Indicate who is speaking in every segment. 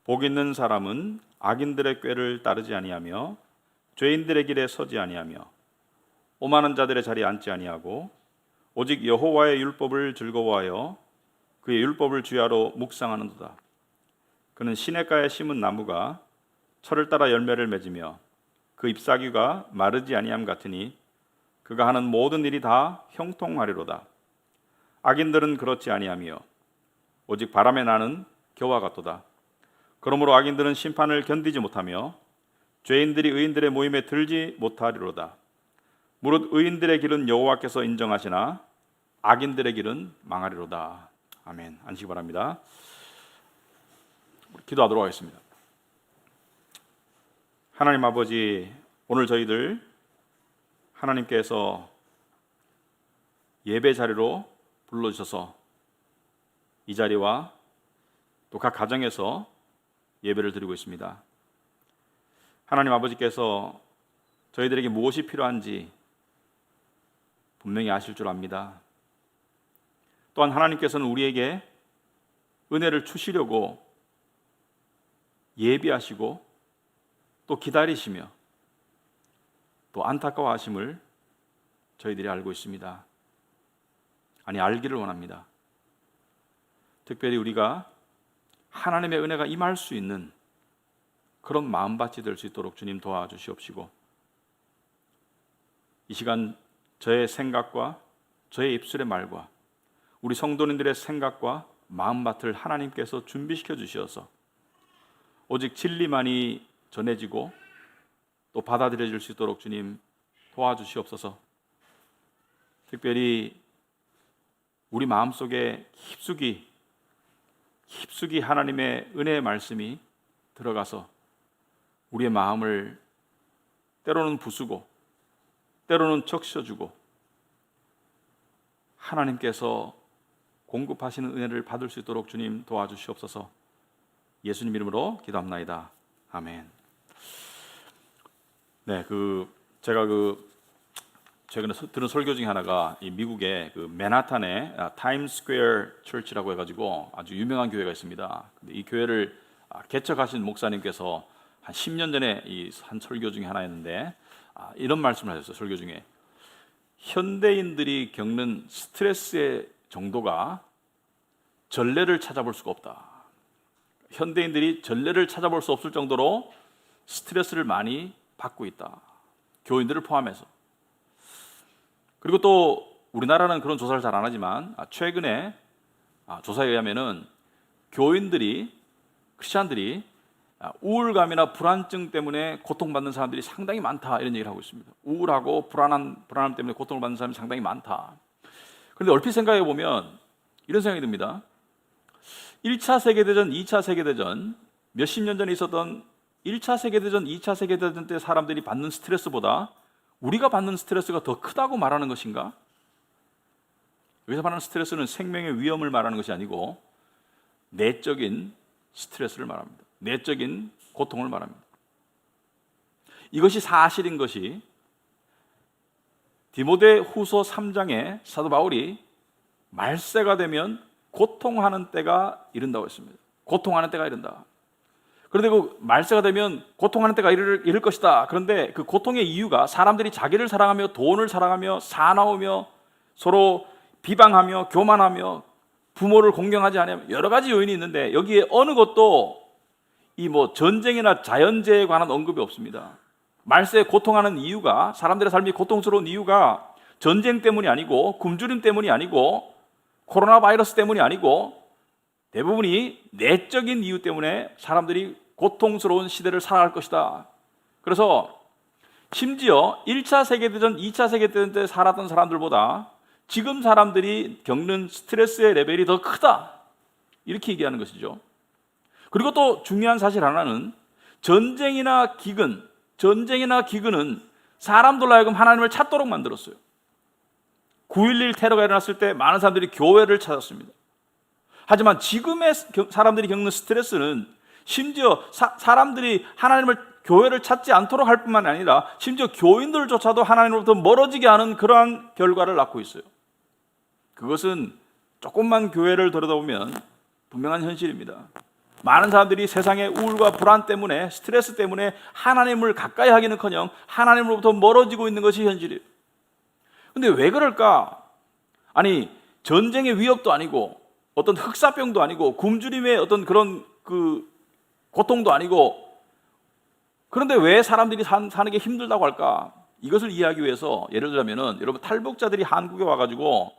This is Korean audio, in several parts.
Speaker 1: 복 있는 사람은 악인들의 꾀를 따르지 아니하며 죄인들의 길에 서지 아니하며 오만한 자들의 자리에 앉지 아니하고 오직 여호와의 율법을 즐거워하여 그의 율법을 주야로 묵상하는도다. 그는 시냇가에 심은 나무가 철을 따라 열매를 맺으며 그 잎사귀가 마르지 아니함 같으니 그가 하는 모든 일이 다 형통하리로다. 악인들은 그렇지 아니하며 오직 바람에 나는 겨와 같도다. 그러므로 악인들은 심판을 견디지 못하며 죄인들이 의인들의 모임에 들지 못하리로다. 무릇 의인들의 길은 여호와께서 인정하시나 악인들의 길은 망하리로다. 아멘. 앉으시기 바랍니다. 기도하도록 하겠습니다. 하나님 아버지, 오늘 저희들 하나님께서 예배 자리로 불러주셔서 이 자리와 또 각 가정에서 예배를 드리고 있습니다. 하나님 아버지께서 저희들에게 무엇이 필요한지 분명히 아실 줄 압니다. 또한 하나님께서는 우리에게 은혜를 주시려고 예비하시고 또 기다리시며 또 안타까워하심을 저희들이 알고 있습니다. 아니, 알기를 원합니다. 특별히 우리가 하나님의 은혜가 임할 수 있는 그런 마음밭이 될 수 있도록 주님 도와주시옵시고, 이 시간 저의 생각과 저의 입술의 말과 우리 성도님들의 생각과 마음밭을 하나님께서 준비시켜 주셔서 오직 진리만이 전해지고 또 받아들여질 수 있도록 주님 도와주시옵소서. 특별히 우리 마음속에 깊숙이 하나님의 은혜의 말씀이 들어가서 우리의 마음을 때로는 부수고 때로는 적셔주고 하나님께서 공급하시는 은혜를 받을 수 있도록 주님 도와주시옵소서. 예수님 이름으로 기도합나이다. 아멘. 네, 제가 최근에 들은 설교 중에 하나가 이 미국의 맨하탄의 타임스퀘어 처치라고 해가지고 아주 유명한 교회가 있습니다. 근데 이 교회를 개척하신 목사님께서 한 10년 전에 한 설교 중에 하나였는데 이런 말씀을 하셨어요. 설교 중에 현대인들이 겪는 스트레스의 정도가 전례를 찾아볼 수가 없다. 현대인들이 전례를 찾아볼 수 없을 정도로 스트레스를 많이 받고 있다. 교인들을 포함해서. 그리고 또 우리나라는 그런 조사를 잘 안 하지만 최근에 조사에 의하면은 크리스찬들이 우울감이나 불안증 때문에 고통받는 사람들이 상당히 많다, 이런 얘기를 하고 있습니다. 우울하고 불안함 때문에 고통을 받는 사람이 상당히 많다. 그런데 얼핏 생각해 보면 이런 생각이 듭니다. 1차 세계대전, 2차 세계대전, 몇십 년 전에 있었던 1차 세계대전, 2차 세계대전 때 사람들이 받는 스트레스보다 우리가 받는 스트레스가 더 크다고 말하는 것인가? 여기서 말하는 스트레스는 생명의 위험을 말하는 것이 아니고 내적인 스트레스를 말합니다. 내적인 고통을 말합니다. 이것이 사실인 것이 디모데 후서 3장에 사도 바울이 말세가 되면 고통하는 때가 이른다고 했습니다. 고통하는 때가 이른다. 그런데 그 말세가 되면 고통하는 때가 이를 것이다. 그런데 그 고통의 이유가 사람들이 자기를 사랑하며 돈을 사랑하며 사나우며 서로 비방하며 교만하며 부모를 공경하지 않으며 여러 가지 요인이 있는데 여기에 어느 것도 전쟁이나 자연재해에 관한 언급이 없습니다. 말세에 고통하는 이유가, 사람들의 삶이 고통스러운 이유가 전쟁 때문이 아니고 굶주림 때문이 아니고 코로나 바이러스 때문이 아니고 대부분이 내적인 이유 때문에 사람들이 고통스러운 시대를 살아갈 것이다. 그래서 심지어 1차 세계대전, 2차 세계대전 때 살았던 사람들보다 지금 사람들이 겪는 스트레스의 레벨이 더 크다, 이렇게 얘기하는 것이죠. 그리고 또 중요한 사실 하나는 전쟁이나 기근은 사람들로 하여금 하나님을 찾도록 만들었어요. 9.11 테러가 일어났을 때 많은 사람들이 교회를 찾았습니다. 하지만 지금의 사람들이 겪는 스트레스는 심지어 사람들이 교회를 찾지 않도록 할 뿐만 아니라 심지어 교인들조차도 하나님으로부터 멀어지게 하는 그러한 결과를 낳고 있어요. 그것은 조금만 교회를 들여다보면 분명한 현실입니다. 많은 사람들이 세상의 우울과 불안 때문에, 스트레스 때문에 하나님을 가까이 하기는커녕 하나님으로부터 멀어지고 있는 것이 현실이에요. 근데 왜 그럴까? 아니, 전쟁의 위협도 아니고 어떤 흑사병도 아니고 굶주림의 어떤 그런 고통도 아니고, 그런데 왜 사람들이 사는 게 힘들다고 할까? 이것을 이해하기 위해서 예를 들자면은, 여러분, 탈북자들이 한국에 와가지고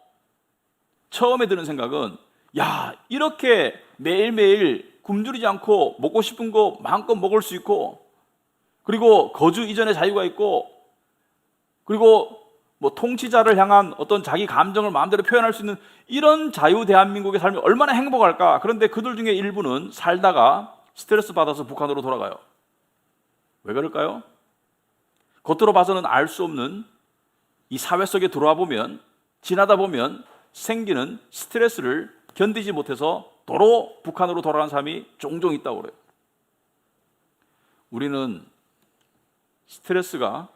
Speaker 1: 처음에 드는 생각은, 야, 이렇게 매일매일 굶주리지 않고 먹고 싶은 거 마음껏 먹을 수 있고, 그리고 거주 이전의 자유가 있고, 그리고 뭐 통치자를 향한 어떤 자기 감정을 마음대로 표현할 수 있는 이런 자유 대한민국의 삶이 얼마나 행복할까? 그런데 그들 중에 일부는 살다가 스트레스 받아서 북한으로 돌아가요. 왜 그럴까요? 겉으로 봐서는 알 수 없는 이 사회 속에 들어와 보면, 지나다 보면 생기는 스트레스를 견디지 못해서 도로 북한으로 돌아가는 사람이 종종 있다고 그래요. 우리는 스트레스가,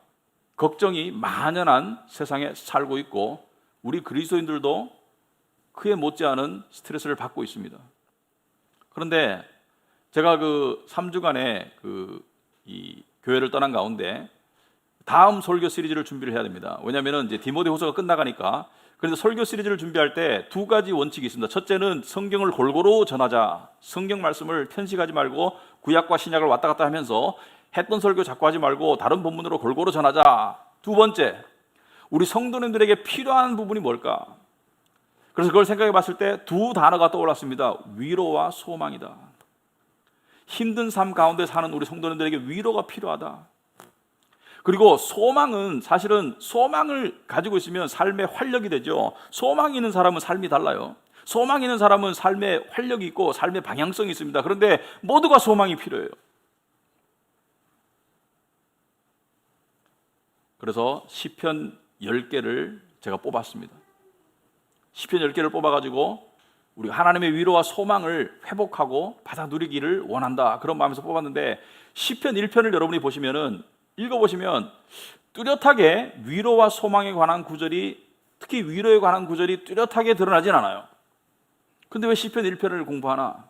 Speaker 1: 걱정이 만연한 세상에 살고 있고, 우리 그리스도인들도 그에 못지않은 스트레스를 받고 있습니다. 그런데 제가 3주간의 이 교회를 떠난 가운데 다음 설교 시리즈를 준비를 해야 됩니다. 왜냐하면 이제 디모데후서가 끝나가니까. 그래서 설교 시리즈를 준비할 때 두 가지 원칙이 있습니다. 첫째는 성경을 골고루 전하자. 성경 말씀을 편식하지 말고 구약과 신약을 왔다 갔다 하면서 했던 설교 자꾸 하지 말고 다른 본문으로 골고루 전하자. 두 번째, 우리 성도님들에게 필요한 부분이 뭘까? 그래서 그걸 생각해 봤을 때 두 단어가 떠올랐습니다. 위로와 소망이다. 힘든 삶 가운데 사는 우리 성도님들에게 위로가 필요하다. 그리고 소망은, 사실은 소망을 가지고 있으면 삶의 활력이 되죠. 소망이 있는 사람은 삶이 달라요. 소망이 있는 사람은 삶의 활력이 있고 삶의 방향성이 있습니다. 그런데 모두가 소망이 필요해요. 그래서 시편 10개를 제가 뽑았습니다. 시편 10개를 뽑아가지고 우리가 하나님의 위로와 소망을 회복하고 받아 누리기를 원한다, 그런 마음에서 뽑았는데, 시편 1편을 여러분이 보시면은, 읽어보시면 뚜렷하게 위로와 소망에 관한 구절이, 특히 위로에 관한 구절이 뚜렷하게 드러나진 않아요. 근데 왜 시편 1편을 공부하나?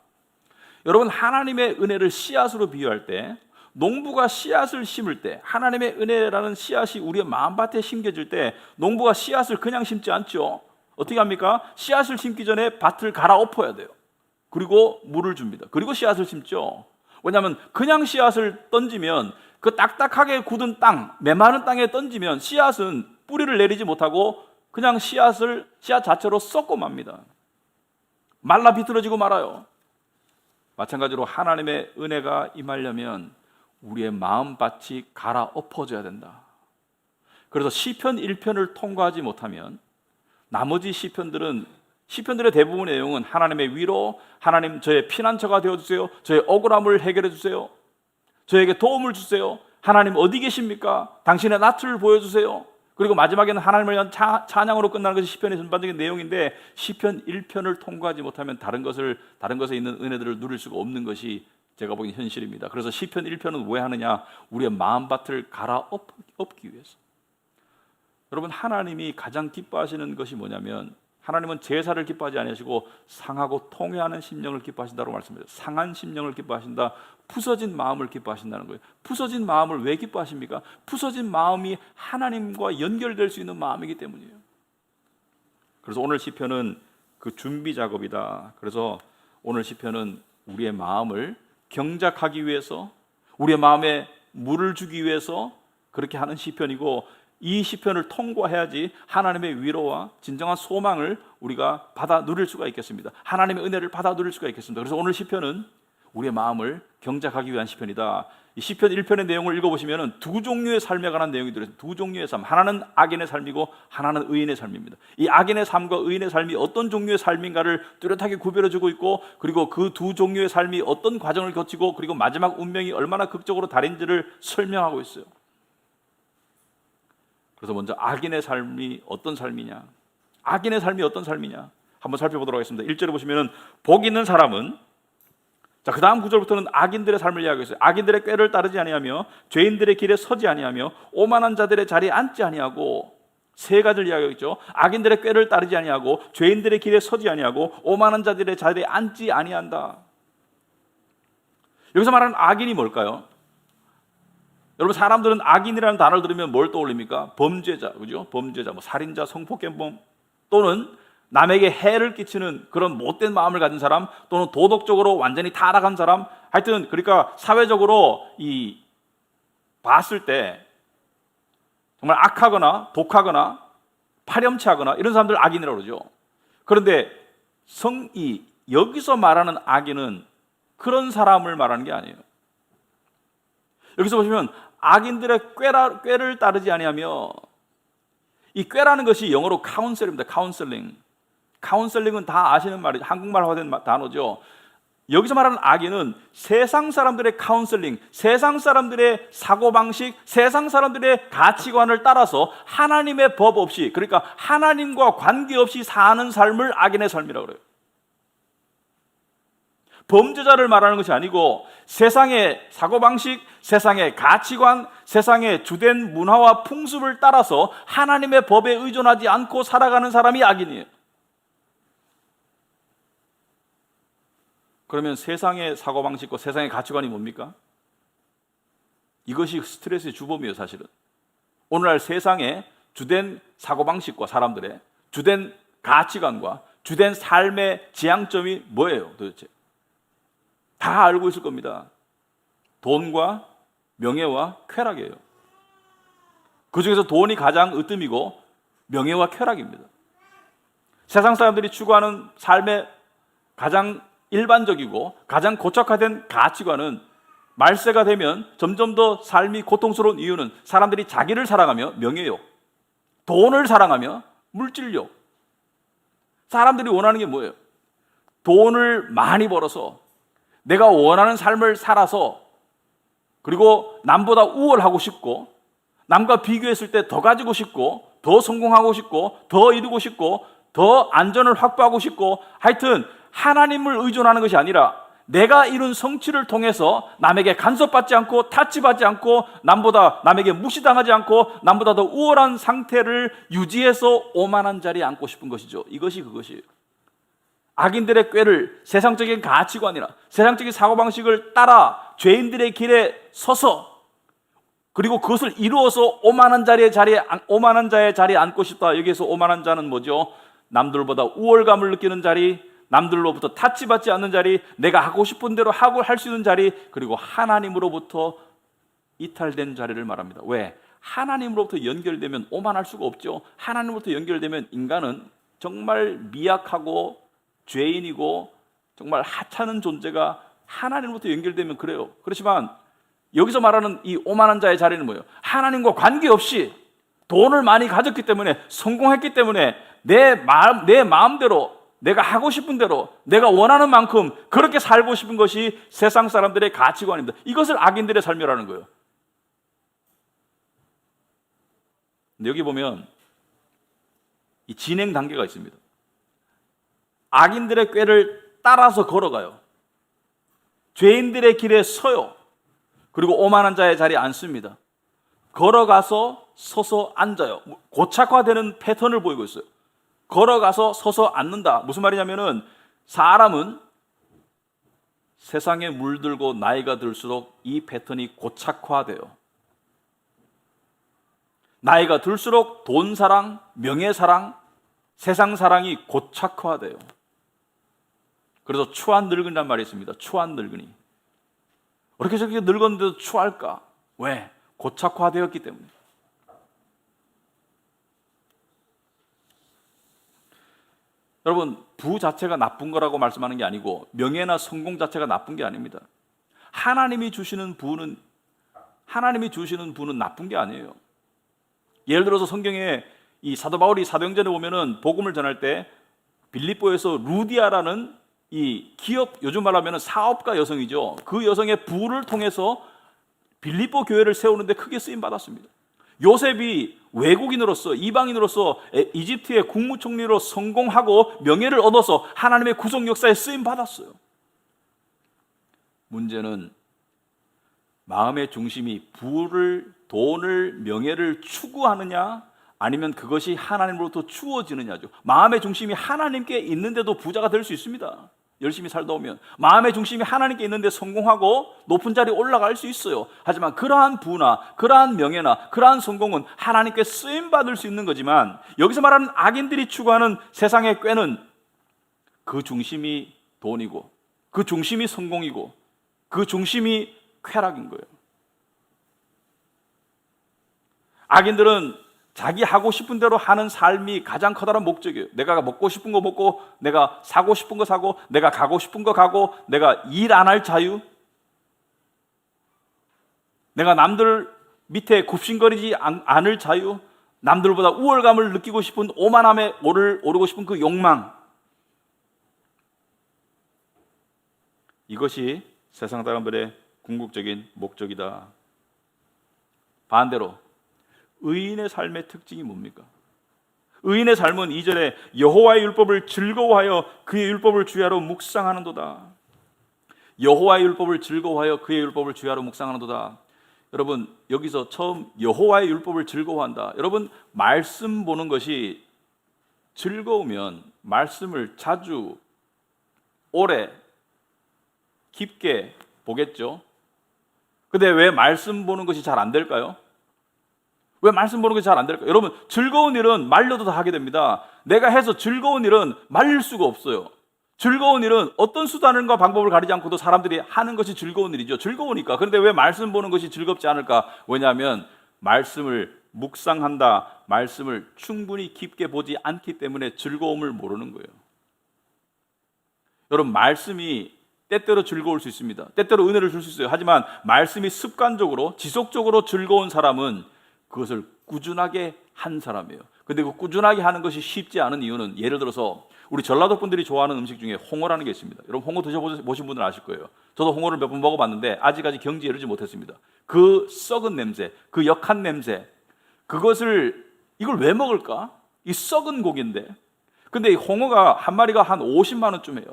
Speaker 1: 여러분, 하나님의 은혜를 씨앗으로 비유할 때, 농부가 씨앗을 심을 때, 하나님의 은혜라는 씨앗이 우리의 마음밭에 심겨질 때, 농부가 씨앗을 그냥 심지 않죠. 어떻게 합니까? 씨앗을 심기 전에 밭을 갈아엎어야 돼요. 그리고 물을 줍니다. 그리고 씨앗을 심죠. 왜냐하면 그냥 씨앗을 던지면, 그 딱딱하게 굳은 땅, 메마른 땅에 던지면 씨앗은 뿌리를 내리지 못하고 그냥 씨앗 자체로 썩고 맙니다. 말라 비틀어지고 말아요. 마찬가지로 하나님의 은혜가 임하려면 우리의 마음밭이 갈아엎어져야 된다. 그래서 시편 1편을 통과하지 못하면 나머지 시편들의 대부분의 내용은 하나님의 위로, 하나님 저의 피난처가 되어주세요, 저의 억울함을 해결해 주세요, 저에게 도움을 주세요, 하나님 어디 계십니까, 당신의 낯을 보여주세요. 그리고 마지막에는 하나님을 위한 찬양으로 끝나는 것이 시편의 전반적인 내용인데, 시편 1편을 통과하지 못하면 다른 것에 있는 은혜들을 누릴 수가 없는 것이 제가 보기엔 현실입니다. 그래서 시편 1편은 왜 하느냐? 우리의 마음밭을 갈아엎기 위해서. 여러분, 하나님이 가장 기뻐하시는 것이 뭐냐면, 하나님은 제사를 기뻐하지 아니하시고 상하고 통회하는 심령을 기뻐하신다고 말씀드려요. 상한 심령을 기뻐하신다, 부서진 마음을 기뻐하신다는 거예요. 부서진 마음을 왜 기뻐하십니까? 부서진 마음이 하나님과 연결될 수 있는 마음이기 때문이에요. 그래서 오늘 시편은 그 준비 작업이다. 그래서 오늘 시편은 우리의 마음을 경작하기 위해서, 우리의 마음에 물을 주기 위해서 그렇게 하는 시편이고, 이 시편을 통과해야지 하나님의 위로와 진정한 소망을 우리가 받아 누릴 수가 있겠습니다. 하나님의 은혜를 받아 누릴 수가 있겠습니다. 그래서 오늘 시편은 우리의 마음을 경작하기 위한 시편이다. 이 시편 1편의 내용을 읽어보시면 두 종류의 삶에 관한 내용이 들어있습니다. 두 종류의 삶, 하나는 악인의 삶이고 하나는 의인의 삶입니다. 이 악인의 삶과 의인의 삶이 어떤 종류의 삶인가를 뚜렷하게 구별해주고 있고, 그리고 그 두 종류의 삶이 어떤 과정을 거치고, 그리고 마지막 운명이 얼마나 극적으로 다른지를 설명하고 있어요. 그래서 먼저 악인의 삶이 어떤 삶이냐, 악인의 삶이 어떤 삶이냐 한번 살펴보도록 하겠습니다. 1절에 보시면 복 있는 사람은, 자, 그 다음 구절부터는 악인들의 삶을 이야기하고 있어요. 악인들의 꾀를 따르지 아니하며 죄인들의 길에 서지 아니하며 오만한 자들의 자리에 앉지 아니하고, 세 가지를 이야기하고 있죠. 악인들의 꾀를 따르지 아니하고 죄인들의 길에 서지 아니하고 오만한 자들의 자리에 앉지 아니한다. 여기서 말하는 악인이 뭘까요? 여러분, 사람들은 악인이라는 단어를 들으면 뭘 떠올립니까? 범죄자, 그죠? 범죄자, 뭐 살인자, 성폭행범, 또는 남에게 해를 끼치는 그런 못된 마음을 가진 사람, 또는 도덕적으로 완전히 타락한 사람. 하여튼 그러니까 사회적으로 이 봤을 때 정말 악하거나 독하거나 파렴치하거나 이런 사람들 악인이라고 그러죠. 그런데 여기서 말하는 악인은 그런 사람을 말하는 게 아니에요. 여기서 보시면 악인들의 꾀를 따르지 아니하며, 이 꾀라는 것이 영어로 카운셀입니다. 카운셀링은 다 아시는 말이죠. 한국말화된 단어죠. 여기서 말하는 악인은 세상 사람들의 카운셀링, 세상 사람들의 사고방식, 세상 사람들의 가치관을 따라서 하나님의 법 없이, 그러니까 하나님과 관계없이 사는 삶을 악인의 삶이라고 그래요. 범죄자를 말하는 것이 아니고 세상의 사고방식, 세상의 가치관, 세상의 주된 문화와 풍습을 따라서 하나님의 법에 의존하지 않고 살아가는 사람이 악인이에요. 그러면 세상의 사고방식과 세상의 가치관이 뭡니까? 이것이 스트레스의 주범이에요, 사실은. 오늘날 세상의 주된 사고방식과 사람들의 주된 가치관과 주된 삶의 지향점이 뭐예요, 도대체? 다 알고 있을 겁니다. 돈과 명예와 쾌락이에요. 그 중에서 돈이 가장 으뜸이고 명예와 쾌락입니다. 세상 사람들이 추구하는 삶의 가장 일반적이고 가장 고착화된 가치관은 말세가 되면 점점 더 삶이 고통스러운 이유는 사람들이 자기를 사랑하며 명예욕, 돈을 사랑하며 물질욕. 사람들이 원하는 게 뭐예요? 돈을 많이 벌어서 내가 원하는 삶을 살아서, 그리고 남보다 우월하고 싶고 남과 비교했을 때 더 가지고 싶고 더 성공하고 싶고 더 이루고 싶고 더 안전을 확보하고 싶고, 하여튼 하나님을 의존하는 것이 아니라 내가 이룬 성취를 통해서 남에게 간섭받지 않고 타치받지 않고 남에게 무시당하지 않고 남보다 더 우월한 상태를 유지해서 오만한 자리에 앉고 싶은 것이죠. 이것이 그것이에요. 악인들의 꾀를 세상적인 가치관이나 세상적인 사고방식을 따라 죄인들의 길에 서서, 그리고 그것을 이루어서 오만한 자의 자리에 앉고 싶다. 여기에서 오만한 자는 뭐죠? 남들보다 우월감을 느끼는 자리, 남들로부터 타치받지 않는 자리, 내가 하고 싶은 대로 하고 할 수 있는 자리, 그리고 하나님으로부터 이탈된 자리를 말합니다. 왜? 하나님으로부터 연결되면 오만할 수가 없죠. 하나님으로부터 연결되면 인간은 정말 미약하고 죄인이고 정말 하찮은 존재가 하나님으로부터 연결되면 그래요. 그렇지만 여기서 말하는 이 오만한 자의 자리는 뭐예요? 하나님과 관계없이 돈을 많이 가졌기 때문에, 성공했기 때문에 내 마음대로, 내가 하고 싶은 대로, 내가 원하는 만큼 그렇게 살고 싶은 것이 세상 사람들의 가치관입니다. 이것을 악인들의 삶이라는 거예요. 근데 여기 보면 이 진행 단계가 있습니다. 악인들의 꾀를 따라서 걸어가요. 죄인들의 길에 서요. 그리고 오만한 자의 자리에 앉습니다. 걸어가서 서서 앉아요. 고착화되는 패턴을 보이고 있어요. 걸어가서 서서 앉는다. 무슨 말이냐면은 사람은 세상에 물들고 나이가 들수록 이 패턴이 고착화돼요. 나이가 들수록 돈 사랑, 명예 사랑, 세상 사랑이 고착화돼요. 그래서 추한 늙은이란 말이 있습니다. 추한 늙은이. 어떻게 저렇게 늙었는데도 추할까? 왜? 고착화되었기 때문에. 여러분, 부 자체가 나쁜 거라고 말씀하는 게 아니고 명예나 성공 자체가 나쁜 게 아닙니다. 하나님이 주시는 부는 나쁜 게 아니에요. 예를 들어서 성경에 이 사도 바울이 사도행전에 보면은 복음을 전할 때 빌립보에서 루디아라는 이 기업, 요즘 말로 하면 사업가 여성이죠. 그 여성의 부를 통해서 빌립보 교회를 세우는데 크게 쓰임 받았습니다. 요셉이 외국인으로서, 이방인으로서 이집트의 국무총리로 성공하고 명예를 얻어서 하나님의 구속 역사에 쓰임 받았어요. 문제는 마음의 중심이 부를, 돈을, 명예를 추구하느냐, 아니면 그것이 하나님으로부터 주어지느냐죠. 마음의 중심이 하나님께 있는데도 부자가 될 수 있습니다. 열심히 살다 오면 마음의 중심이 하나님께 있는데 성공하고 높은 자리에 올라갈 수 있어요. 하지만 그러한 부나 그러한 명예나 그러한 성공은 하나님께 쓰임받을 수 있는 거지만, 여기서 말하는 악인들이 추구하는 세상의 꾀는 그 중심이 돈이고 그 중심이 성공이고 그 중심이 쾌락인 거예요. 악인들은 자기 하고 싶은 대로 하는 삶이 가장 커다란 목적이에요. 내가 먹고 싶은 거 먹고, 내가 사고 싶은 거 사고, 내가 가고 싶은 거 가고, 내가 일 안 할 자유, 내가 남들 밑에 굽신거리지 않을 자유, 남들보다 우월감을 느끼고 싶은 오만함에 오르고 싶은 그 욕망, 이것이 세상 사람들의 궁극적인 목적이다. 반대로 의인의 삶의 특징이 뭡니까? 의인의 삶은 2절에 여호와의 율법을 즐거워하여 그의 율법을 주야로 묵상하는도다. 여호와의 율법을 즐거워하여 그의 율법을 주야로 묵상하는도다. 여러분, 여기서 처음 여호와의 율법을 즐거워한다. 여러분, 말씀 보는 것이 즐거우면 말씀을 자주, 오래, 깊게 보겠죠. 근데 왜 말씀 보는 것이 잘 안 될까요? 왜 말씀 보는 것이 잘 안 될까요? 여러분, 즐거운 일은 말려도 다 하게 됩니다. 내가 해서 즐거운 일은 말릴 수가 없어요. 즐거운 일은 어떤 수단과 방법을 가리지 않고도 사람들이 하는 것이 즐거운 일이죠. 즐거우니까. 그런데 왜 말씀 보는 것이 즐겁지 않을까? 왜냐하면 말씀을 묵상한다, 말씀을 충분히 깊게 보지 않기 때문에 즐거움을 모르는 거예요. 여러분, 말씀이 때때로 즐거울 수 있습니다. 때때로 은혜를 줄 수 있어요. 하지만 말씀이 습관적으로, 지속적으로 즐거운 사람은 그것을 꾸준하게 한 사람이에요. 근데 그 꾸준하게 하는 것이 쉽지 않은 이유는, 예를 들어서 우리 전라도 분들이 좋아하는 음식 중에 홍어라는 게 있습니다. 여러분, 홍어 드셔보신 분들은 아실 거예요. 저도 홍어를 몇 번 먹어봤는데 아직까지 경지에 이르지 못했습니다. 그 썩은 냄새, 그 역한 냄새, 이걸 왜 먹을까? 이 썩은 고기인데. 근데 이 홍어가 한 마리가 한 50만 원쯤 해요.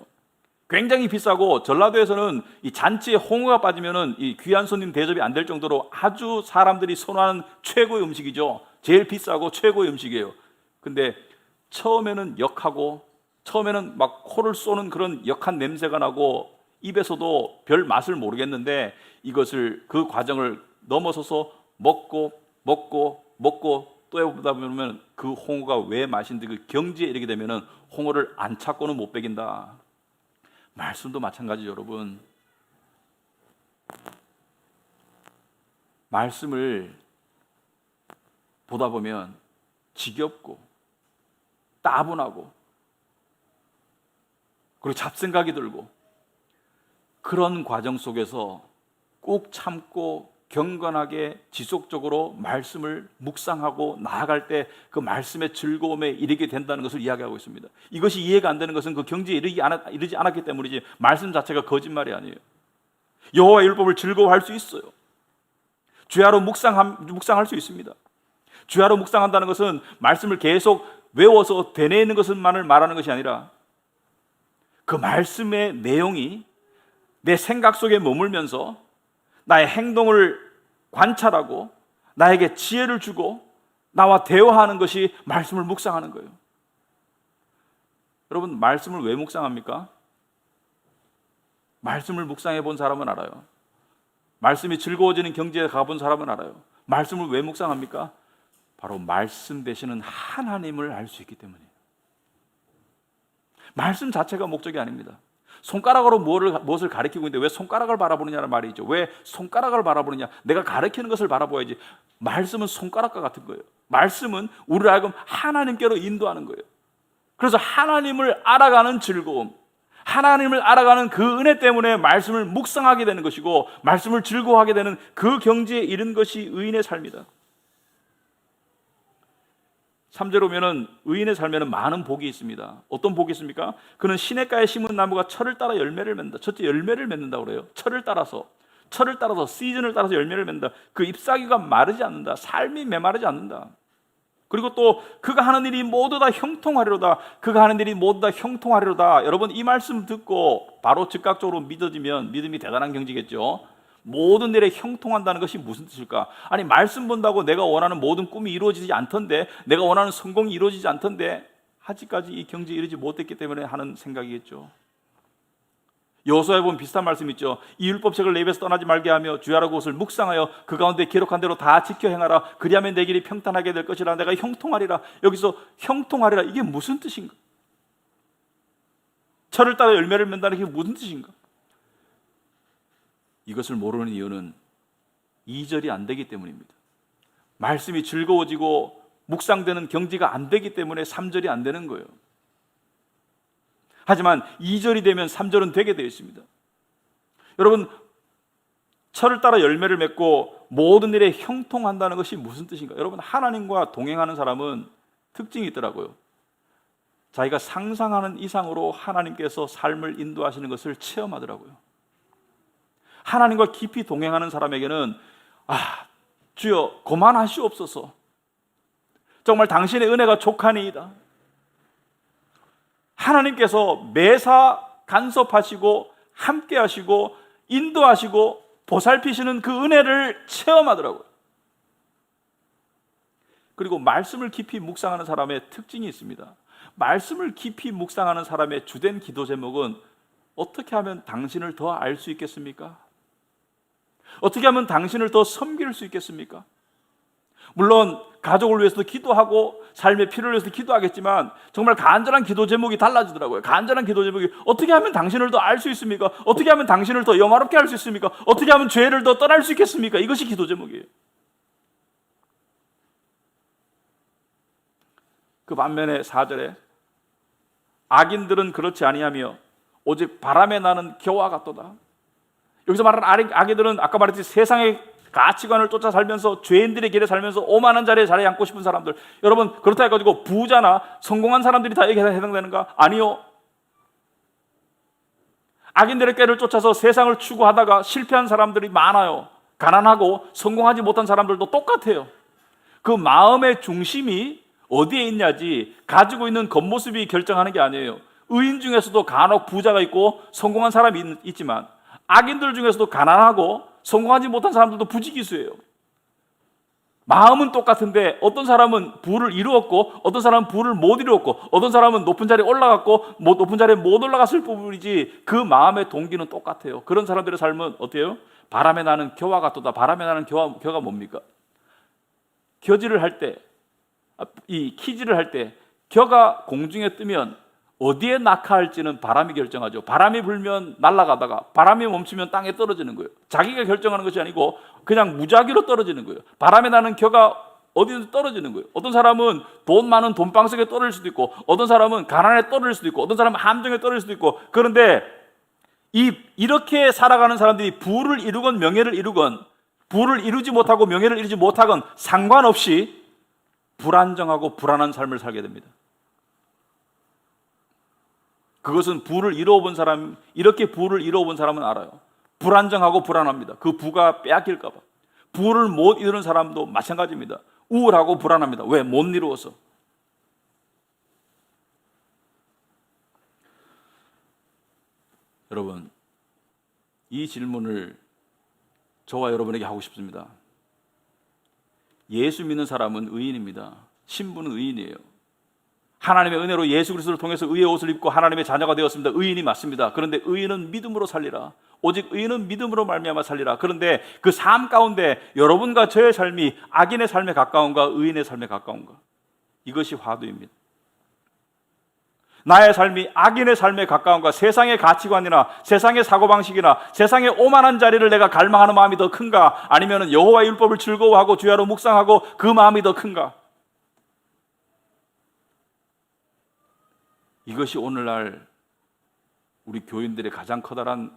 Speaker 1: 굉장히 비싸고, 전라도에서는 이 잔치에 홍어가 빠지면은 이 귀한 손님 대접이 안 될 정도로 아주 사람들이 선호하는 최고의 음식이죠. 제일 비싸고 최고의 음식이에요. 근데 처음에는 역하고, 처음에는 막 코를 쏘는 그런 역한 냄새가 나고, 입에서도 별 맛을 모르겠는데, 그 과정을 넘어서서 먹고 또 해보다 보면 그 홍어가 왜 맛인지, 그 경지에 이르게 되면은 홍어를 안 찾고는 못 베긴다. 말씀도 마찬가지죠, 여러분. 말씀을 보다 보면 지겹고 따분하고, 그리고 잡생각이 들고, 그런 과정 속에서 꼭 참고 경건하게 지속적으로 말씀을 묵상하고 나아갈 때 그 말씀의 즐거움에 이르게 된다는 것을 이야기하고 있습니다. 이것이 이해가 안 되는 것은 그 경지에 이르지 않았기 때문이지, 말씀 자체가 거짓말이 아니에요. 여호와의 율법을 즐거워할 수 있어요. 주야로 묵상할 수 있습니다. 주야로 묵상한다는 것은 말씀을 계속 외워서 되뇌이는 것만을 말하는 것이 아니라, 그 말씀의 내용이 내 생각 속에 머물면서 나의 행동을 관찰하고 나에게 지혜를 주고 나와 대화하는 것이 말씀을 묵상하는 거예요. 여러분, 말씀을 왜 묵상합니까? 말씀을 묵상해 본 사람은 알아요. 말씀이 즐거워지는 경지에 가본 사람은 알아요. 말씀을 왜 묵상합니까? 바로 말씀 되시는 하나님을 알 수 있기 때문이에요. 말씀 자체가 목적이 아닙니다. 손가락으로 무엇을 가리키고 있는데 왜 손가락을 바라보느냐는 말이죠. 왜 손가락을 바라보느냐? 내가 가리키는 것을 바라봐야지. 말씀은 손가락과 같은 거예요. 말씀은 우리를 하여금 하나님께로 인도하는 거예요. 그래서 하나님을 알아가는 즐거움, 하나님을 알아가는 그 은혜 때문에 말씀을 묵상하게 되는 것이고, 말씀을 즐거워하게 되는 그 경지에 이른 것이 의인의 삶이다. 3절 오면은 의인의 삶에는 많은 복이 있습니다. 어떤 복이 있습니까? 그는 시냇가에 심은 나무가 철을 따라 열매를 맺는다. 첫째, 열매를 맺는다고 그래요. 철을 따라서 시즌을 따라서 열매를 맺는다. 그 잎사귀가 마르지 않는다. 삶이 메마르지 않는다. 그리고 또 그가 하는 일이 모두 다 형통하리로다. 여러분, 이 말씀 듣고 바로 즉각적으로 믿어지면 믿음이 대단한 경지겠죠. 모든 일에 형통한다는 것이 무슨 뜻일까? 아니, 말씀 본다고 내가 원하는 모든 꿈이 이루어지지 않던데, 내가 원하는 성공이 이루어지지 않던데, 아직까지 이 경지에 이르지 못했기 때문에 하는 생각이겠죠. 여호수아에 보면 비슷한 말씀 있죠. 이 율법책을 내 입에서 떠나지 말게 하며 주야라고 그것을 묵상하여 그 가운데 기록한 대로 다 지켜 행하라. 그리하면 내 길이 평탄하게 될 것이라. 내가 형통하리라. 여기서 형통하리라, 이게 무슨 뜻인가? 철을 따라 열매를 맺는다는 게 무슨 뜻인가? 이것을 모르는 이유는 2절이 안 되기 때문입니다. 말씀이 즐거워지고 묵상되는 경지가 안 되기 때문에 3절이 안 되는 거예요. 하지만 2절이 되면 3절은 되게 되어 있습니다. 여러분, 철을 따라 열매를 맺고 모든 일에 형통한다는 것이 무슨 뜻인가? 여러분, 하나님과 동행하는 사람은 특징이 있더라고요. 자기가 상상하는 이상으로 하나님께서 삶을 인도하시는 것을 체험하더라고요. 하나님과 깊이 동행하는 사람에게는 주여 고만하시옵소서, 정말 당신의 은혜가 족하니이다, 하나님께서 매사 간섭하시고 함께 하시고 인도하시고 보살피시는 그 은혜를 체험하더라고요. 그리고 말씀을 깊이 묵상하는 사람의 특징이 있습니다. 말씀을 깊이 묵상하는 사람의 주된 기도 제목은 어떻게 하면 당신을 더 알 수 있겠습니까? 어떻게 하면 당신을 더 섬길 수 있겠습니까? 물론 가족을 위해서도 기도하고 삶의 필요를 위해서도 기도하겠지만 정말 간절한 기도 제목이 달라지더라고요. 간절한 기도 제목이 어떻게 하면 당신을 더 알 수 있습니까? 어떻게 하면 당신을 더 영화롭게 할 수 있습니까? 어떻게 하면 죄를 더 떠날 수 있겠습니까? 이것이 기도 제목이에요. 그 반면에 4절에 악인들은 그렇지 아니하며 오직 바람에 나는 겨와 같도다. 여기서 말하는 악인들은 아까 말했듯이 세상의 가치관을 쫓아 살면서 죄인들의 길에 살면서 오만한 자리에 자리 앉고 싶은 사람들. 여러분, 그렇다 해가지고 부자나 성공한 사람들이 다 여기에 해당되는가? 아니요. 악인들의 꾀를 쫓아서 세상을 추구하다가 실패한 사람들이 많아요. 가난하고 성공하지 못한 사람들도 똑같아요. 그 마음의 중심이 어디에 있냐지 가지고 있는 겉모습이 결정하는 게 아니에요. 의인 중에서도 간혹 부자가 있고 성공한 사람이 있지만 악인들 중에서도 가난하고 성공하지 못한 사람들도 부지기수예요. 마음은 똑같은데 어떤 사람은 부를 이루었고 어떤 사람은 부를 못 이루었고 어떤 사람은 높은 자리에 올라갔고 높은 자리에 못 올라갔을 뿐이지 그 마음의 동기는 똑같아요. 그런 사람들의 삶은 어때요? 바람에 나는 겨와 같도다. 바람에 나는 겨가 뭡니까? 겨지를 할 때, 이 키지를 할 때 겨가 공중에 뜨면 어디에 낙하할지는 바람이 결정하죠. 바람이 불면 날아가다가 바람이 멈추면 땅에 떨어지는 거예요. 자기가 결정하는 것이 아니고 그냥 무작위로 떨어지는 거예요. 바람에 나는 겨가 어디든지 떨어지는 거예요. 어떤 사람은 돈 많은 돈방석에 떨어질 수도 있고 어떤 사람은 가난에 떨어질 수도 있고 어떤 사람은 함정에 떨어질 수도 있고. 그런데 이렇게 살아가는 사람들이 부를 이루건 명예를 이루건 부를 이루지 못하고 명예를 이루지 못하건 상관없이 불안정하고 불안한 삶을 살게 됩니다. 그것은 부를 이루어본 사람, 이렇게 부를 이루어본 사람은 알아요. 불안정하고 불안합니다. 그 부가 빼앗길까 봐. 부를 못 이루는 사람도 마찬가지입니다. 우울하고 불안합니다. 왜? 못 이루어서. 여러분, 이 질문을 저와 여러분에게 하고 싶습니다. 예수 믿는 사람은 의인입니다. 신부는 의인이에요. 하나님의 은혜로 예수 그리스도를 통해서 의의 옷을 입고 하나님의 자녀가 되었습니다. 의인이 맞습니다. 그런데 의인은 믿음으로 살리라. 오직 의인은 믿음으로 말미암아 살리라. 그런데 그 삶 가운데 여러분과 저의 삶이 악인의 삶에 가까운가 의인의 삶에 가까운가? 이것이 화두입니다. 나의 삶이 악인의 삶에 가까운가? 세상의 가치관이나 세상의 사고방식이나 세상의 오만한 자리를 내가 갈망하는 마음이 더 큰가? 아니면 여호와의 율법을 즐거워하고 주야로 묵상하고 그 마음이 더 큰가? 이것이 오늘날 우리 교인들의 가장 커다란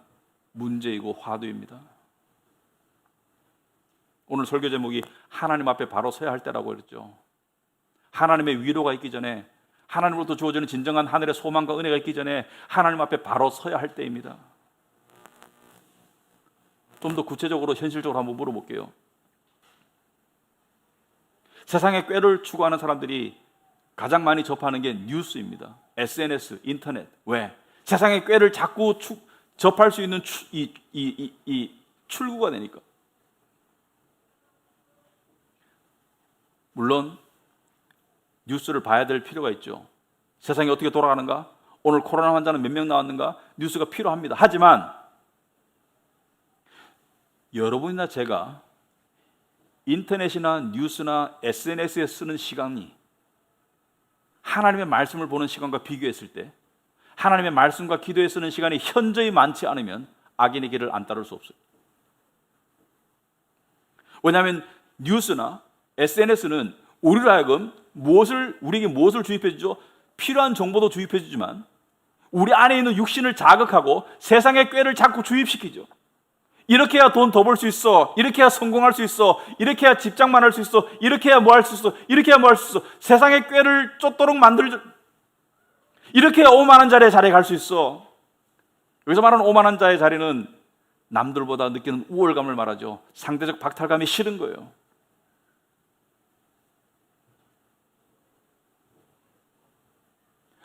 Speaker 1: 문제이고 화두입니다. 오늘 설교 제목이 하나님 앞에 바로 서야 할 때라고 그랬죠. 하나님의 위로가 있기 전에, 하나님으로부터 주어지는 진정한 하늘의 소망과 은혜가 있기 전에 하나님 앞에 바로 서야 할 때입니다. 좀 더 구체적으로 현실적으로 한번 물어볼게요. 세상의 꾀를 추구하는 사람들이 가장 많이 접하는 게 뉴스입니다. SNS, 인터넷. 왜? 세상의 꾀를 자꾸 접할 수 있는 출구가 되니까. 물론 뉴스를 봐야 될 필요가 있죠. 세상이 어떻게 돌아가는가? 오늘 코로나 환자는 몇 명 나왔는가? 뉴스가 필요합니다. 하지만 여러분이나 제가 인터넷이나 뉴스나 SNS에 쓰는 시간이 하나님의 말씀을 보는 시간과 비교했을 때 하나님의 말씀과 기도에 쓰는 시간이 현저히 많지 않으면 악인의 길을 안 따를 수 없어요. 왜냐하면 뉴스나 SNS는 우리로 하여금 우리에게 무엇을 주입해 주죠? 필요한 정보도 주입해 주지만 우리 안에 있는 육신을 자극하고 세상의 꾀를 자꾸 주입시키죠. 이렇게 해야 돈 더 벌 수 있어, 이렇게 해야 성공할 수 있어, 이렇게 해야 직장만 할 수 있어, 이렇게 해야 뭐 할 수 있어, 이렇게 해야 뭐 할 수 있어. 세상의 꾀를 쫓도록 만들죠. 이렇게 해야 오만한 자리에 갈 수 있어. 여기서 말하는 오만한 자의 자리는 남들보다 느끼는 우월감을 말하죠. 상대적 박탈감이 싫은 거예요.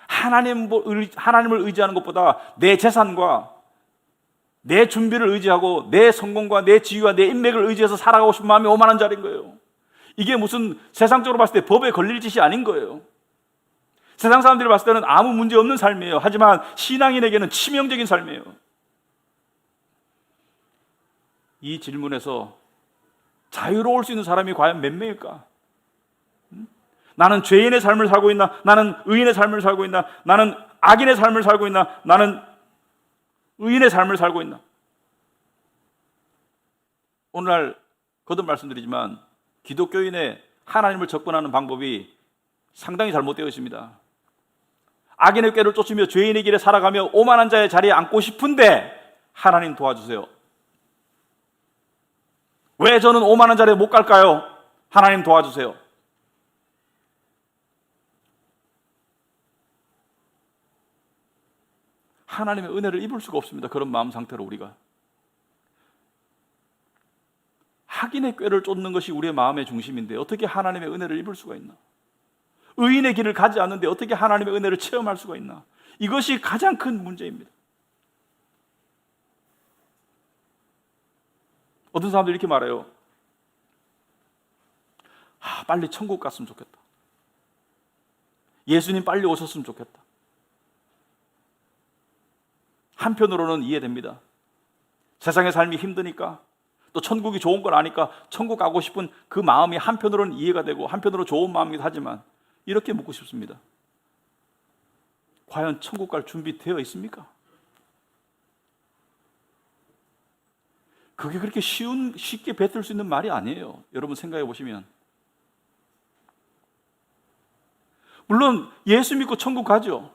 Speaker 1: 하나님을 의지하는 것보다 내 재산과 내 준비를 의지하고 내 성공과 내 지위와 내 인맥을 의지해서 살아가고 싶은 마음이 오만한 자리인 거예요. 이게 무슨 세상적으로 봤을 때 법에 걸릴 짓이 아닌 거예요. 세상 사람들이 봤을 때는 아무 문제 없는 삶이에요. 하지만 신앙인에게는 치명적인 삶이에요. 이 질문에서 자유로울 수 있는 사람이 과연 몇 명일까? 나는 죄인의 삶을 살고 있나? 나는 의인의 삶을 살고 있나? 나는 악인의 삶을 살고 있나? 나는 의인의 삶을 살고 있나? 오늘날 거듭 말씀드리지만 기독교인의 하나님을 접근하는 방법이 상당히 잘못되어 있습니다. 악인의 꾀를 쫓으며 죄인의 길에 살아가며 오만한 자의 자리에 앉고 싶은데 하나님 도와주세요. 왜 저는 오만한 자리에 못 갈까요? 하나님 도와주세요. 하나님의 은혜를 입을 수가 없습니다. 그런 마음 상태로 우리가 악인의 꾀를 쫓는 것이 우리의 마음의 중심인데 어떻게 하나님의 은혜를 입을 수가 있나? 의인의 길을 가지 않는데 어떻게 하나님의 은혜를 체험할 수가 있나? 이것이 가장 큰 문제입니다. 어떤 사람들이 이렇게 말해요. 빨리 천국 갔으면 좋겠다. 예수님 빨리 오셨으면 좋겠다. 한편으로는 이해됩니다. 세상의 삶이 힘드니까 또 천국이 좋은 걸 아니까 천국 가고 싶은 그 마음이 한편으로는 이해가 되고 한편으로 좋은 마음이기도 하지만 이렇게 묻고 싶습니다. 과연 천국 갈 준비 되어 있습니까? 그게 그렇게 쉽게 뱉을 수 있는 말이 아니에요. 여러분 생각해 보시면 물론 예수 믿고 천국 가죠.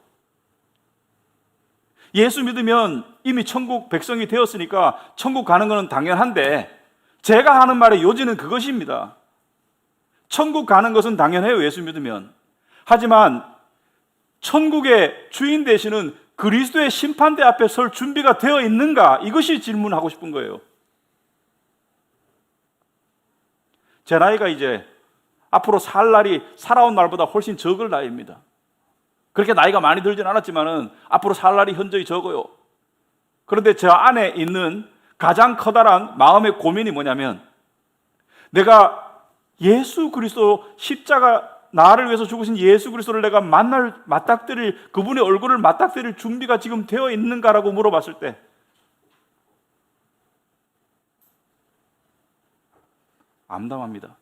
Speaker 1: 예수 믿으면 이미 천국 백성이 되었으니까 천국 가는 것은 당연한데 제가 하는 말의 요지는 그것입니다. 천국 가는 것은 당연해요. 예수 믿으면. 하지만 천국의 주인 되시는 그리스도의 심판대 앞에 설 준비가 되어 있는가? 이것이 질문하고 싶은 거예요. 제 나이가 이제 앞으로 살 날이 살아온 날보다 훨씬 적을 나이입니다. 그렇게 나이가 많이 들진 않았지만은 앞으로 살 날이 현저히 적어요. 그런데 저 안에 있는 가장 커다란 마음의 고민이 뭐냐면 내가 예수 그리스도 십자가 나를 위해서 죽으신 예수 그리스도를 내가 맞닥뜨릴 그분의 얼굴을 맞닥뜨릴 준비가 지금 되어 있는가라고 물어봤을 때 암담합니다.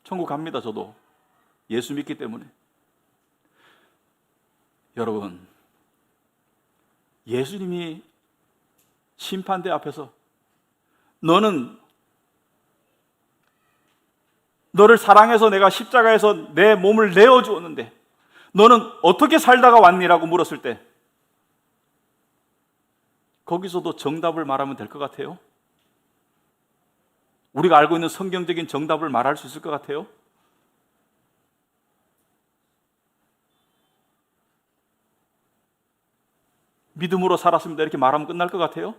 Speaker 1: 천국 갑니다. 저도 예수 믿기 때문에. 여러분, 예수님이 심판대 앞에서 너를 사랑해서 내가 십자가에서 내 몸을 내어주었는데 너는 어떻게 살다가 왔니라고 물었을 때 거기서도 정답을 말하면 될 것 같아요? 우리가 알고 있는 성경적인 정답을 말할 수 있을 것 같아요? 믿음으로 살았습니다. 이렇게 말하면 끝날 것 같아요?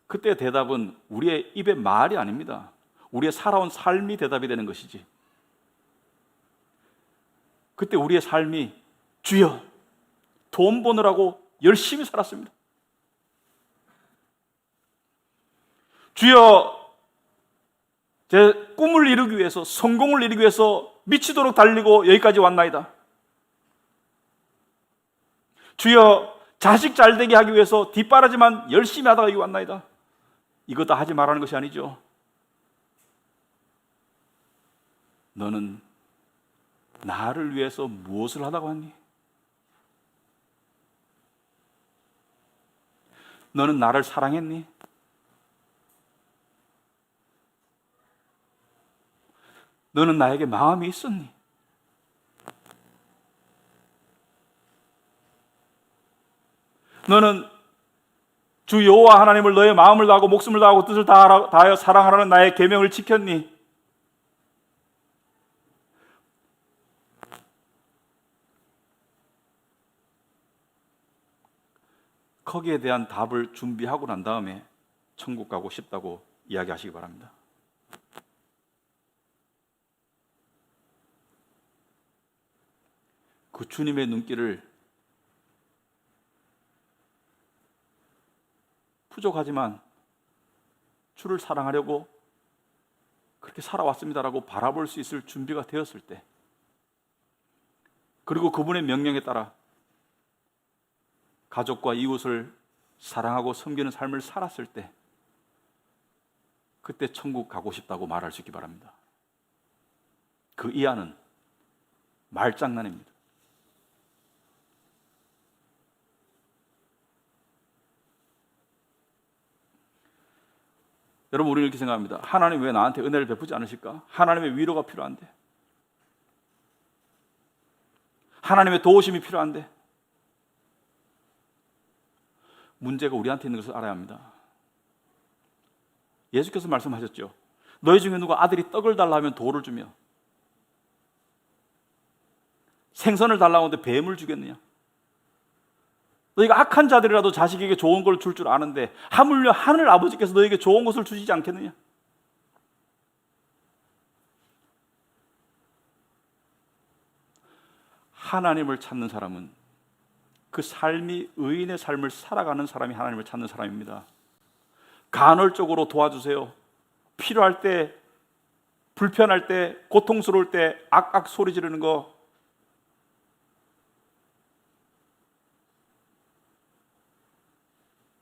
Speaker 1: 그때 대답은 우리의 입의 말이 아닙니다. 우리의 살아온 삶이 대답이 되는 것이지. 그때 우리의 삶이 주여, 돈 버느라고 열심히 살았습니다. 주여, 제 꿈을 이루기 위해서, 성공을 이루기 위해서 미치도록 달리고 여기까지 왔나이다. 주여, 자식 잘되게 하기 위해서 뒷바라지만 열심히 하다가 여기 왔나이다. 이거 다 하지 말라는 것이 아니죠. 너는 나를 위해서 무엇을 하다가 왔니? 너는 나를 사랑했니? 너는 나에게 마음이 있었니? 너는 주 여호와 하나님을 너의 마음을 다하고 목숨을 다하고 뜻을 다하여 사랑하라는 나의 계명을 지켰니? 거기에 대한 답을 준비하고 난 다음에 천국 가고 싶다고 이야기하시기 바랍니다. 그 주님의 눈길을 부족하지만 주를 사랑하려고 그렇게 살아왔습니다라고 바라볼 수 있을 준비가 되었을 때, 그리고 그분의 명령에 따라 가족과 이웃을 사랑하고 섬기는 삶을 살았을 때, 그때 천국 가고 싶다고 말할 수 있기 바랍니다. 그 이하는 말장난입니다. 여러분, 우리는 이렇게 생각합니다. 하나님 왜 나한테 은혜를 베푸지 않으실까? 하나님의 위로가 필요한데, 하나님의 도우심이 필요한데. 문제가 우리한테 있는 것을 알아야 합니다. 예수께서 말씀하셨죠. 너희 중에 누가 아들이 떡을 달라 하면 돌을 주며, 생선을 달라고 하는데 뱀을 주겠느냐? 너희가 악한 자들이라도 자식에게 좋은 걸 줄 줄 아는데 하물며 하늘 아버지께서 너희에게 좋은 것을 주시지 않겠느냐? 하나님을 찾는 사람은 그 삶이 의인의 삶을 살아가는 사람이 하나님을 찾는 사람입니다. 간헐적으로 도와주세요. 필요할 때, 불편할 때, 고통스러울 때 악악 소리 지르는 거,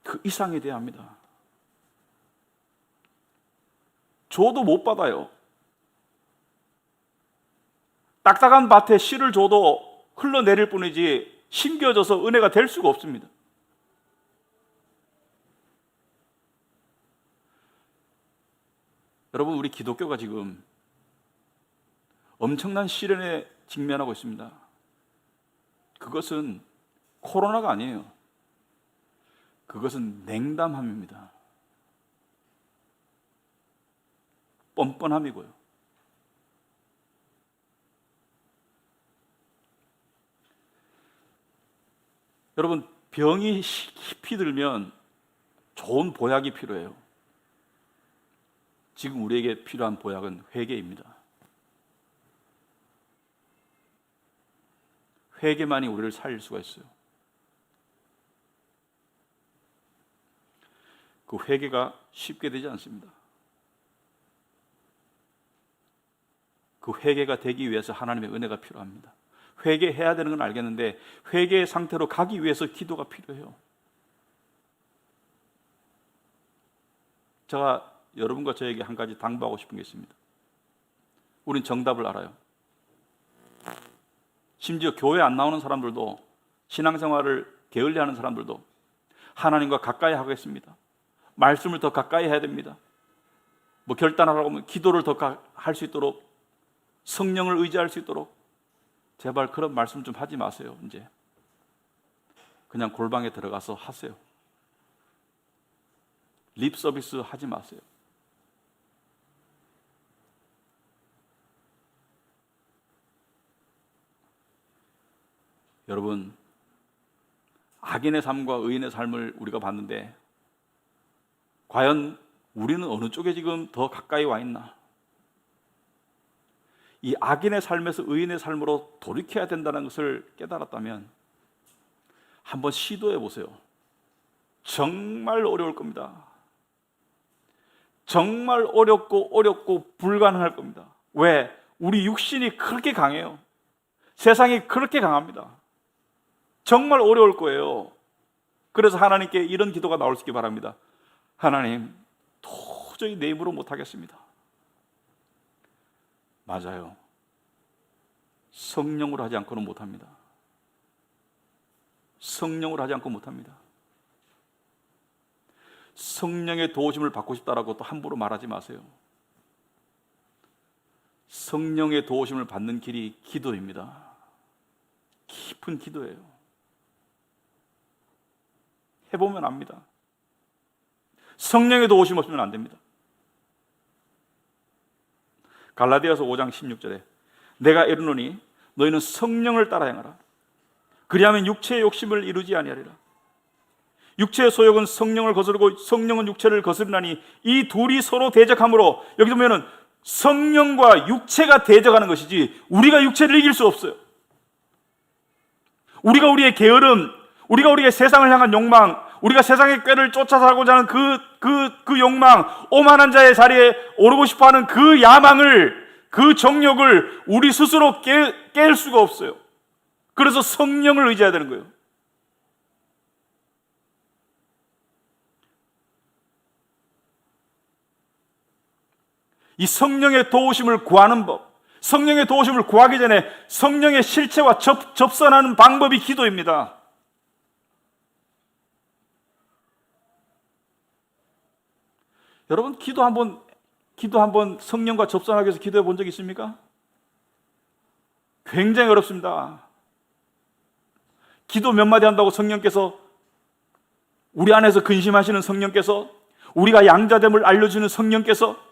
Speaker 1: 그 이상이 돼야 합니다. 줘도 못 받아요. 딱딱한 밭에 씨를 줘도 흘러내릴 뿐이지 심겨져서 은혜가 될 수가 없습니다. 여러분, 우리 기독교가 지금 엄청난 시련에 직면하고 있습니다. 그것은 코로나가 아니에요. 그것은 냉담함입니다. 뻔뻔함이고요. 여러분, 병이 깊이 들면 좋은 보약이 필요해요. 지금 우리에게 필요한 보약은 회개입니다. 회개만이 우리를 살릴 수가 있어요. 그 회개가 쉽게 되지 않습니다. 그 회개가 되기 위해서 하나님의 은혜가 필요합니다. 회개해야 되는 건 알겠는데 회개의 상태로 가기 위해서 기도가 필요해요. 제가 여러분과 저에게 한 가지 당부하고 싶은 게 있습니다. 우린 정답을 알아요. 심지어 교회 안 나오는 사람들도, 신앙생활을 게을리하는 사람들도 하나님과 가까이 하겠습니다. 말씀을 더 가까이 해야 됩니다. 뭐 결단하라고 하면 기도를 더 할 수 있도록, 성령을 의지할 수 있도록. 제발 그런 말씀 좀 하지 마세요. 이제 그냥 골방에 들어가서 하세요. 립 서비스 하지 마세요. 여러분, 악인의 삶과 의인의 삶을 우리가 봤는데 과연 우리는 어느 쪽에 지금 더 가까이 와 있나? 이 악인의 삶에서 의인의 삶으로 돌이켜야 된다는 것을 깨달았다면 한번 시도해 보세요. 정말 어려울 겁니다. 정말 어렵고 불가능할 겁니다. 왜? 우리 육신이 그렇게 강해요. 세상이 그렇게 강합니다. 정말 어려울 거예요. 그래서 하나님께 이런 기도가 나올 수 있기 바랍니다. 하나님, 도저히 내 힘으로 못하겠습니다. 맞아요. 성령으로 하지 않고는 못합니다. 성령으로 하지 않고 못합니다. 성령의 도우심을 받고 싶다라고 또 함부로 말하지 마세요. 성령의 도우심을 받는 길이 기도입니다. 깊은 기도예요. 해보면 압니다. 성령의 도우심 없으면 안 됩니다. 갈라디아서 5장 16절에 내가 이르노니 너희는 성령을 따라 행하라. 그리하면 육체의 욕심을 이루지 아니하리라. 육체의 소욕은 성령을 거스르고 성령은 육체를 거스르나니 이 둘이 서로 대적하므로, 여기 보면은 성령과 육체가 대적하는 것이지 우리가 육체를 이길 수 없어요. 우리가 우리의 게으름, 우리가 우리의 세상을 향한 욕망, 우리가 세상의 꾀를 쫓아 살고자 하는 그 욕망, 오만한 자의 자리에 오르고 싶어하는 그 야망을, 그 정욕을 우리 스스로 깰 수가 없어요. 그래서 성령을 의지해야 되는 거예요. 이 성령의 도우심을 구하는 법, 성령의 도우심을 구하기 전에 성령의 실체와 접선하는 방법이 기도입니다. 여러분, 기도 한번 성령과 접선하기 위해서 기도해 본 적 있습니까? 굉장히 어렵습니다. 기도 몇 마디 한다고 성령께서, 우리 안에서 근심하시는 성령께서, 우리가 양자됨을 알려주는 성령께서,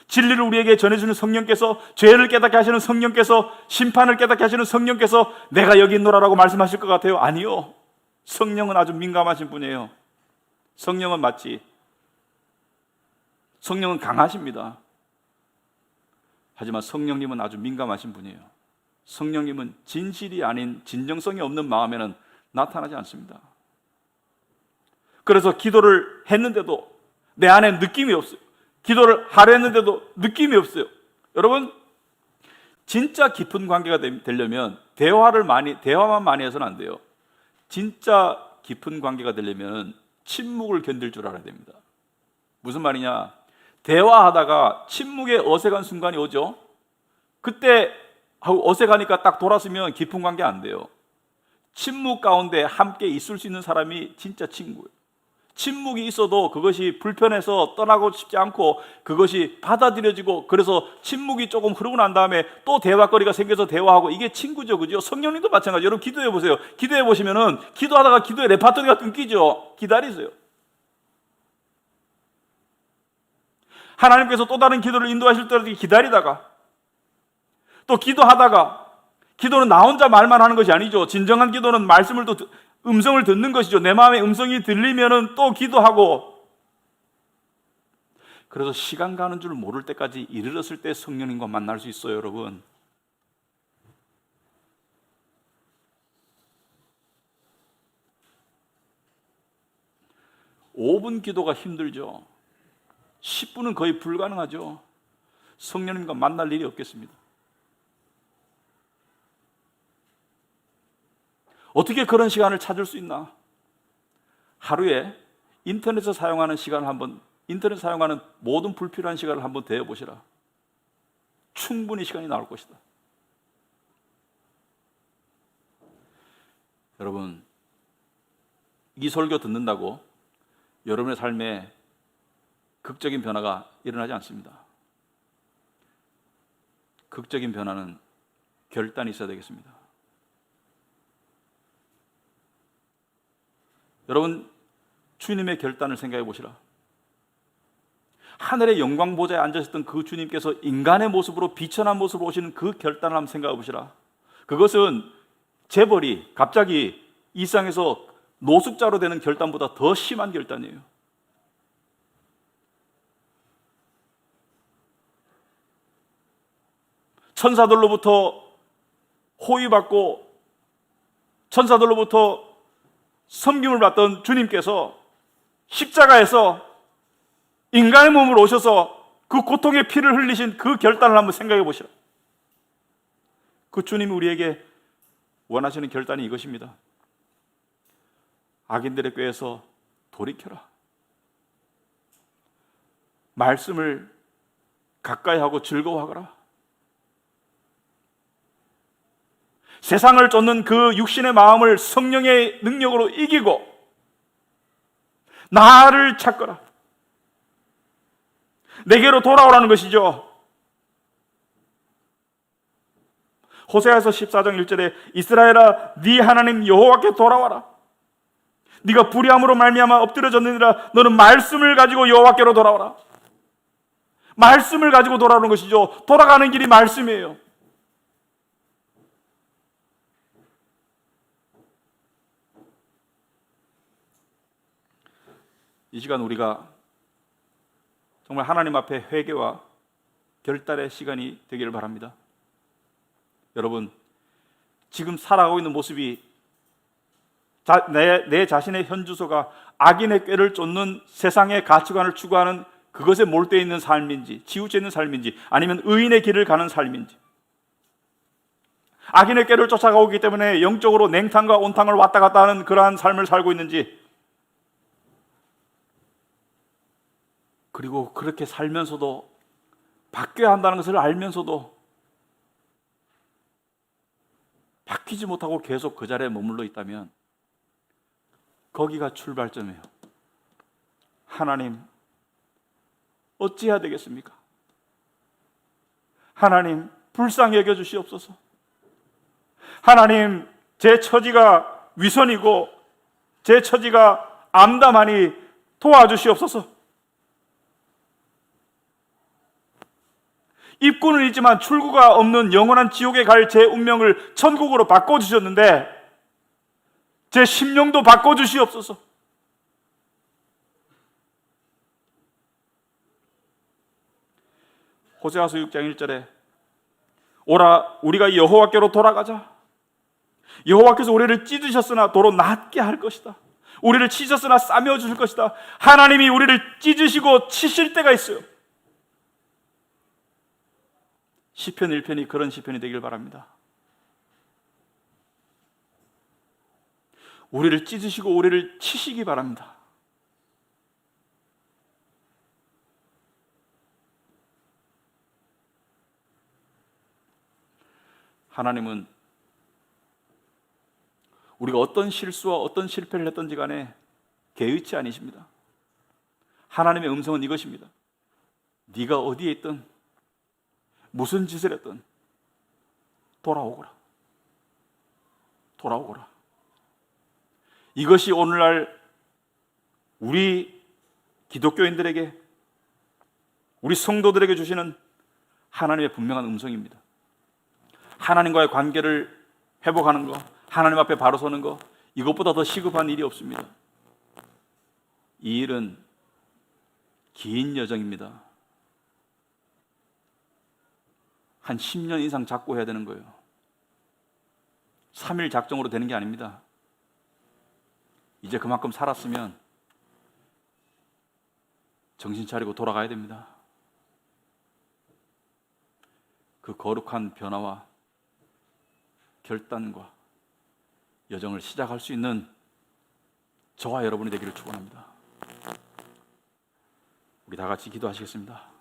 Speaker 1: 진리를 우리에게 전해주는 성령께서, 죄를 깨닫게 하시는 성령께서, 심판을 깨닫게 하시는 성령께서 내가 여기 있노라라고 말씀하실 것 같아요? 아니요. 성령은 아주 민감하신 분이에요. 성령은 마치, 성령은 강하십니다. 하지만 성령님은 아주 민감하신 분이에요. 성령님은 진실이 아닌 진정성이 없는 마음에는 나타나지 않습니다. 그래서 기도를 했는데도 내 안에 느낌이 없어요. 기도를 하려 했는데도 느낌이 없어요. 여러분, 진짜 깊은 관계가 되려면 대화만 많이 해서는 안 돼요. 진짜 깊은 관계가 되려면 침묵을 견딜 줄 알아야 됩니다. 무슨 말이냐? 대화하다가 침묵에 어색한 순간이 오죠. 그때 어색하니까 딱 돌아서면 깊은 관계 안 돼요. 침묵 가운데 함께 있을 수 있는 사람이 진짜 친구예요. 침묵이 있어도 그것이 불편해서 떠나고 싶지 않고 그것이 받아들여지고, 그래서 침묵이 조금 흐르고 난 다음에 또 대화거리가 생겨서 대화하고, 이게 친구죠. 그죠? 성령님도 마찬가지예요. 여러분, 기도해 보세요. 기도해 보시면은 기도하다가 기도의 레파토리가 끊기죠. 기다리세요. 하나님께서 또 다른 기도를 인도하실 때까지 기다리다가, 또 기도하다가, 기도는 나 혼자 말만 하는 것이 아니죠. 진정한 기도는 음성을 듣는 것이죠. 내 마음에 음성이 들리면은 또 기도하고. 그래서 시간 가는 줄 모를 때까지 이르렀을 때 성령님과 만날 수 있어요, 여러분. (5분) 기도가 힘들죠. 10분은 거의 불가능하죠. 성령님과 만날 일이 없겠습니다. 어떻게 그런 시간을 찾을 수 있나? 하루에 인터넷을 사용하는 시간을 인터넷 사용하는 모든 불필요한 시간을 한번 대어보시라. 충분히 시간이 나올 것이다. 여러분, 이 설교 듣는다고 여러분의 삶에 극적인 변화가 일어나지 않습니다. 극적인 변화는 결단이 있어야 되겠습니다. 여러분, 주님의 결단을 생각해 보시라. 하늘의 영광 보좌에 앉으셨던 그 주님께서 인간의 모습으로, 비천한 모습으로 오시는 그 결단을 한번 생각해 보시라. 그것은 재벌이 갑자기 이 세상에서 노숙자로 되는 결단보다 더 심한 결단이에요. 천사들로부터 호위받고 천사들로부터 섬김을 받던 주님께서 십자가에서 인간의 몸으로 오셔서 그 고통의 피를 흘리신 그 결단을 한번 생각해 보시라. 그 주님이 우리에게 원하시는 결단이 이것입니다. 악인들의 꾀에서 돌이켜라. 말씀을 가까이 하고 즐거워하거라. 세상을 쫓는 그 육신의 마음을 성령의 능력으로 이기고 나를 찾거라. 내게로 돌아오라는 것이죠. 호세아서 14장 1절에 이스라엘아 네 하나님 여호와께 돌아와라. 네가 불의함으로 말미암아 엎드려졌느니라. 너는 말씀을 가지고 여호와께로 돌아와라. 말씀을 가지고 돌아오는 것이죠. 돌아가는 길이 말씀이에요. 이 시간 우리가 정말 하나님 앞에 회개와 결단의 시간이 되기를 바랍니다. 여러분, 지금 살아가고 있는 모습이 내 자신의 현주소가 악인의 꾀를 쫓는 세상의 가치관을 추구하는 그것에 몰두해 있는 삶인지, 치우쳐 있는 삶인지, 아니면 의인의 길을 가는 삶인지, 악인의 꾀를 쫓아가고 있기 때문에 영적으로 냉탕과 온탕을 왔다 갔다 하는 그러한 삶을 살고 있는지, 그리고 그렇게 살면서도 바뀌어야 한다는 것을 알면서도 바뀌지 못하고 계속 그 자리에 머물러 있다면 거기가 출발점이에요. 하나님, 어찌해야 되겠습니까? 하나님, 불쌍히 여겨 주시옵소서. 하나님, 제 처지가 위선이고 제 처지가 암담하니 도와주시옵소서. 입구는 있지만 출구가 없는 영원한 지옥에 갈 제 운명을 천국으로 바꿔주셨는데 제 심령도 바꿔주시옵소서. 호세아서 6장 1절에 오라 우리가 여호와께로 돌아가자. 여호와께서 우리를 찢으셨으나 도로 낫게 할 것이다. 우리를 치셨으나 싸매어 주실 것이다. 하나님이 우리를 찢으시고 치실 때가 있어요. 시편 1편이 그런 시편이 되길 바랍니다. 우리를 찢으시고 우리를 치시기 바랍니다. 하나님은 우리가 어떤 실수와 어떤 실패를 했던지 간에 개의치 아니십니다. 하나님의 음성은 이것입니다. 네가 어디에 있든 무슨 짓을 했든 돌아오거라. 돌아오거라. 이것이 오늘날 우리 기독교인들에게, 우리 성도들에게 주시는 하나님의 분명한 음성입니다. 하나님과의 관계를 회복하는 것, 하나님 앞에 바로 서는 것, 이것보다 더 시급한 일이 없습니다. 이 일은 긴 여정입니다. 한 10년 이상 잡고 해야 되는 거예요. 3일 작정으로 되는 게 아닙니다. 이제 그만큼 살았으면 정신 차리고 돌아가야 됩니다. 그 거룩한 변화와 결단과 여정을 시작할 수 있는 저와 여러분이 되기를 축원합니다. 우리 다 같이 기도하시겠습니다.